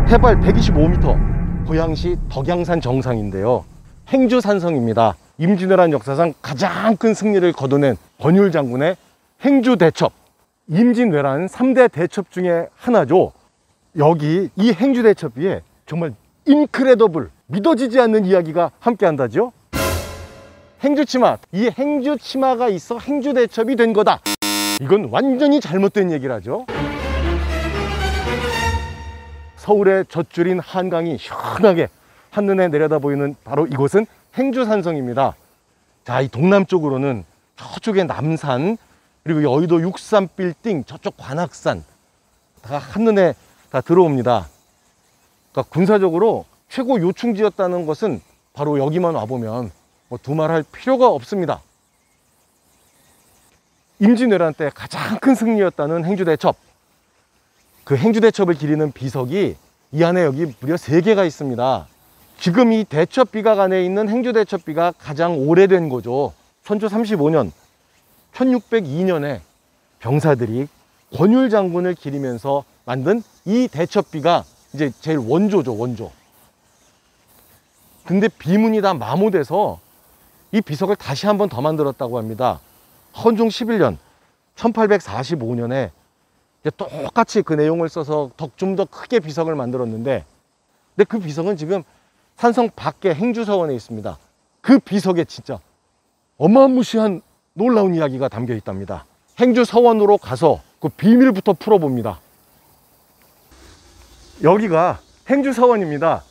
해발 125m, 고양시 덕양산 정상인데요. 행주산성입니다. 임진왜란 역사상 가장 큰 승리를 거둬낸 권율 장군의 행주대첩. 임진왜란 3대 대첩 중에 하나죠. 여기 이 행주대첩 위에 정말 인크레더블, 믿어지지 않는 이야기가 함께한다죠. 행주치마, 이 행주치마가 있어 행주대첩이 된 거다. 이건 완전히 잘못된 얘기라죠. 서울의 젖줄인 한강이 시원하게 한눈에 내려다 보이는 바로 이곳은 행주산성입니다. 자, 이 동남쪽으로는 저쪽에 남산, 그리고 여의도 63빌딩, 저쪽 관악산 다 한눈에 다 들어옵니다. 그러니까 군사적으로 최고 요충지였다는 것은 바로 여기만 와보면 뭐 두말할 필요가 없습니다. 임진왜란 때 가장 큰 승리였다는 행주대첩. 그 행주대첩을 기리는 비석이 이 안에 여기 무려 3개가 있습니다. 지금 이 대첩비각 안에 있는 행주대첩비가 가장 오래된 거죠. 선조 35년 1602년에 병사들이 권율 장군을 기리면서 만든 이 대첩비가 이제 제일 원조죠, 원조. 근데 비문이 다 마모돼서 이 비석을 다시 한 번 더 만들었다고 합니다. 헌종 11년 1845년에 똑같이 그 내용을 써서 좀 더 크게 비석을 만들었는데, 근데 그 비석은 지금 산성 밖에 행주서원에 있습니다. 그 비석에 진짜 어마무시한 놀라운 이야기가 담겨 있답니다. 행주서원으로 가서 그 비밀부터 풀어봅니다. 여기가 행주서원입니다.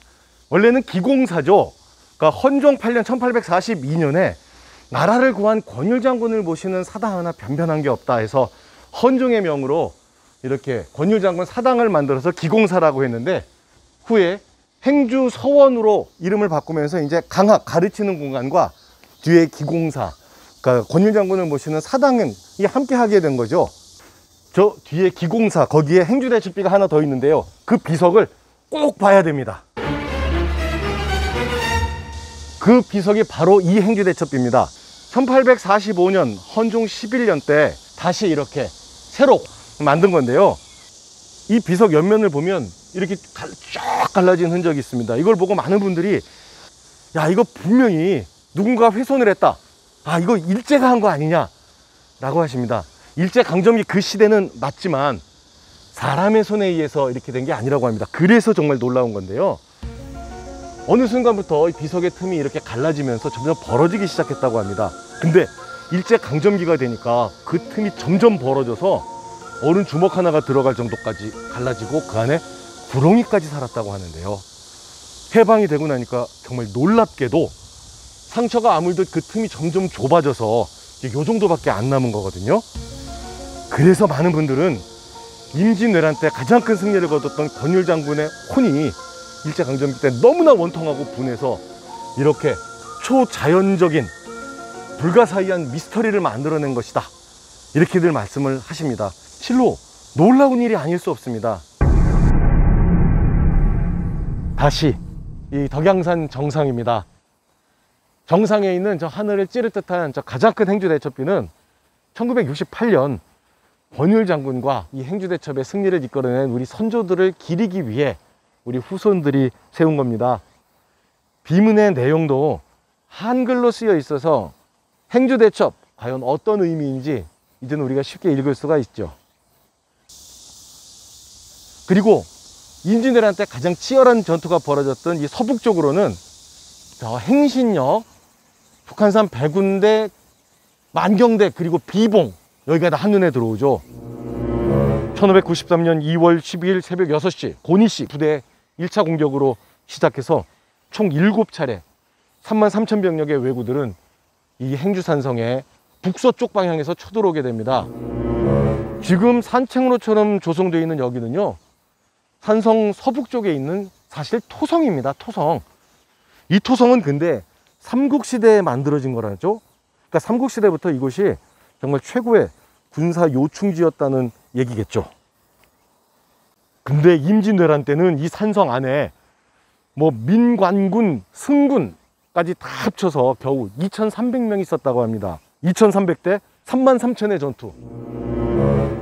원래는 기공사죠. 그러니까 헌종 8년 1842년에 나라를 구한 권율 장군을 모시는 사당 하나 변변한 게 없다 해서 헌종의 명으로 이렇게 권율 장군 사당을 만들어서 기공사라고 했는데, 후에 행주서원으로 이름을 바꾸면서 이제 강학, 가르치는 공간과 뒤에 기공사, 그러니까 권율 장군을 모시는 사당이 함께 하게 된 거죠. 저 뒤에 기공사, 거기에 행주대첩비가 하나 더 있는데요. 그 비석을 꼭 봐야 됩니다. 그 비석이 바로 이 행주대첩비입니다. 1845년 헌종 11년 때 다시 이렇게 새로 만든 건데요. 이 비석 옆면을 보면 이렇게 쫙 갈라진 흔적이 있습니다. 이걸 보고 많은 분들이 야, 이거 분명히 누군가 훼손을 했다, 아, 이거 일제가 한 거 아니냐 라고 하십니다. 일제강점기 그 시대는 맞지만 사람의 손에 의해서 이렇게 된 게 아니라고 합니다. 그래서 정말 놀라운 건데요. 어느 순간부터 이 비석의 틈이 이렇게 갈라지면서 점점 벌어지기 시작했다고 합니다. 근데 일제강점기가 되니까 그 틈이 점점 벌어져서 어른 주먹 하나가 들어갈 정도까지 갈라지고 그 안에 구렁이까지 살았다고 하는데요. 해방이 되고 나니까 정말 놀랍게도 상처가 아물듯 그 틈이 점점 좁아져서 이제 요 정도밖에 안 남은 거거든요. 그래서 많은 분들은 임진왜란 때 가장 큰 승리를 거뒀던 권율 장군의 혼이 일제강점기 때 너무나 원통하고 분해서 이렇게 초자연적인 불가사의한 미스터리를 만들어낸 것이다, 이렇게들 말씀을 하십니다. 실로 놀라운 일이 아닐 수 없습니다. 다시 이 덕양산 정상입니다. 정상에 있는 저 하늘을 찌를 듯한 저 가장 큰 행주대첩비는 1968년 권율 장군과 이 행주대첩의 승리를 이끌어낸 우리 선조들을 기리기 위해 우리 후손들이 세운 겁니다. 비문의 내용도 한글로 쓰여 있어서 행주대첩 과연 어떤 의미인지 이제는 우리가 쉽게 읽을 수가 있죠. 그리고 임진왜란 때 가장 치열한 전투가 벌어졌던 이 서북쪽으로는 저 행신역, 북한산 백운대, 만경대, 그리고 비봉, 여기가 다 한눈에 들어오죠. 1593년 2월 12일 새벽 6시 고니씨 부대 1차 공격으로 시작해서 총 7차례 33,000병력의 왜구들은 이 행주산성의 북서쪽 방향에서 쳐들어오게 됩니다. 지금 산책로처럼 조성되어 있는 여기는요, 산성 서북쪽에 있는 사실 토성입니다. 토성. 이 토성은 근데 삼국시대에 만들어진 거라죠. 그러니까 삼국시대부터 이곳이 정말 최고의 군사 요충지였다는 얘기겠죠. 근데 임진왜란 때는 이 산성 안에 뭐 민관군, 승군까지 다 합쳐서 겨우 2,300명이 있었다고 합니다. 2,300대 33,000의 전투.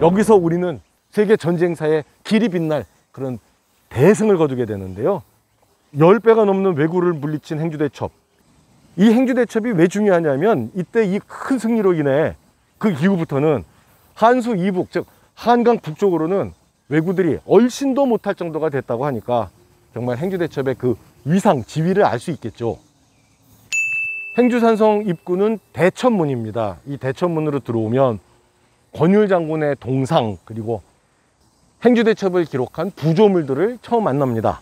여기서 우리는 세계 전쟁사에 길이 빛날 그런 대승을 거두게 되는데요. 10배가 넘는 왜구를 물리친 행주대첩. 이 행주대첩이 왜 중요하냐면 이때 이 큰 승리로 인해 그 이후부터는 한수 이북, 즉 한강 북쪽으로는 왜구들이 얼씬도 못할 정도가 됐다고 하니까 정말 행주대첩의 그 위상, 지위를 알 수 있겠죠. 행주산성 입구는 대천문입니다. 이 대천문으로 들어오면 권율 장군의 동상, 그리고 행주대첩을 기록한 부조물들을 처음 만납니다.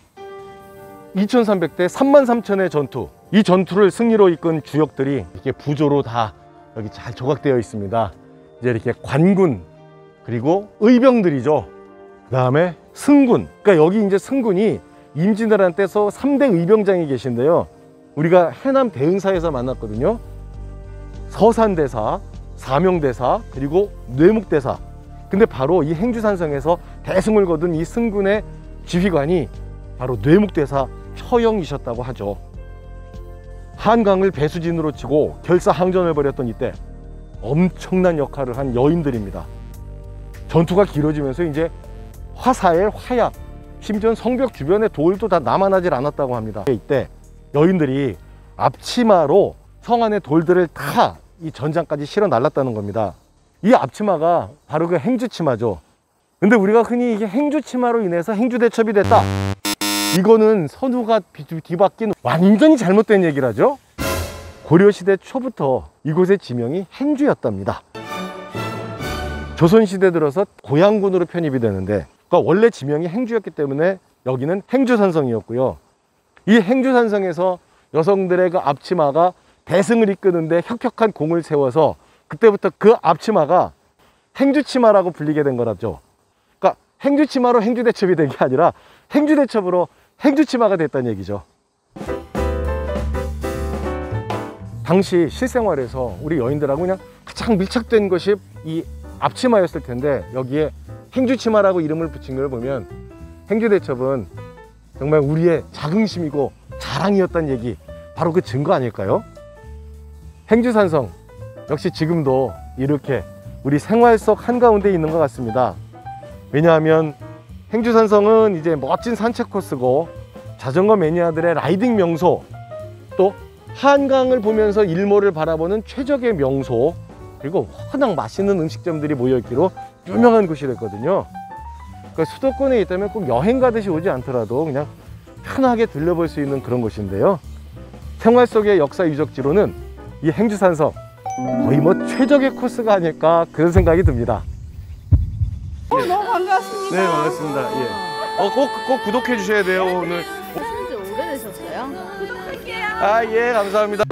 2300대 33,000의 전투, 이 전투를 승리로 이끈 주역들이 이렇게 부조로 다 여기 잘 조각되어 있습니다. 이제 이렇게 관군, 그리고 의병들이죠. 그 다음에 승군, 그러니까 여기 이제 승군이 임진왜란 때서 3대 의병장이 계신데요. 우리가 해남 대흥사에서 만났거든요. 서산대사, 사명대사, 그리고 뇌묵대사. 근데 바로 이 행주산성에서 대승을 거둔 이 승군의 지휘관이 바로 뇌묵대사 처형이셨다고 하죠. 한강을 배수진으로 치고 결사항전을 벌였던 이때 엄청난 역할을 한 여인들입니다. 전투가 길어지면서 이제 화사엘, 화약, 심지어 성벽 주변에 돌도 다 남아나질 않았다고 합니다. 이때 여인들이 앞치마로 성 안의 돌들을 다 이 전장까지 실어 날랐다는 겁니다. 이 앞치마가 바로 그 행주치마죠. 근데 우리가 흔히 이게 행주치마로 인해서 행주대첩이 됐다, 이거는 선우가 뒤바뀐 완전히 잘못된 얘기라죠. 고려시대 초부터 이곳의 지명이 행주였답니다. 조선시대 들어서 고양군으로 편입이 되는데, 그러니까 원래 지명이 행주였기 때문에 여기는 행주산성이었고요. 이 행주산성에서 여성들의 그 앞치마가 대승을 이끄는데 혁혁한 공을 세워서 그때부터 그 앞치마가 행주치마라고 불리게 된 거라죠. 그러니까 행주치마로 행주대첩이 된 게 아니라 행주대첩으로 행주치마가 됐다는 얘기죠. 당시 실생활에서 우리 여인들하고 그냥 가장 밀착된 것이 이 앞치마였을 텐데, 여기에 행주치마라고 이름을 붙인 걸 보면 행주대첩은 정말 우리의 자긍심이고 자랑이었다는 얘기, 바로 그 증거 아닐까요? 행주산성 역시 지금도 이렇게 우리 생활 속 한가운데 있는 것 같습니다. 왜냐하면 행주산성은 이제 멋진 산책 코스고 자전거 매니아들의 라이딩 명소, 또 한강을 보면서 일몰을 바라보는 최적의 명소, 그리고 워낙 맛있는 음식점들이 모여있기로 유명한 곳이 됐거든요. 그러니까 수도권에 있다면 꼭 여행 가듯이 오지 않더라도 그냥 편하게 들려볼 수 있는 그런 곳인데요. 생활 속의 역사 유적지로는 이 행주산성 거의 뭐 최적의 코스가 아닐까, 그런 생각이 듭니다. 너무 반갑습니다. 네, 반갑습니다. 예. 꼭 구독해 주셔야 돼요. 오늘. 하신 지 오래되셨어요? 아, 예, 감사합니다.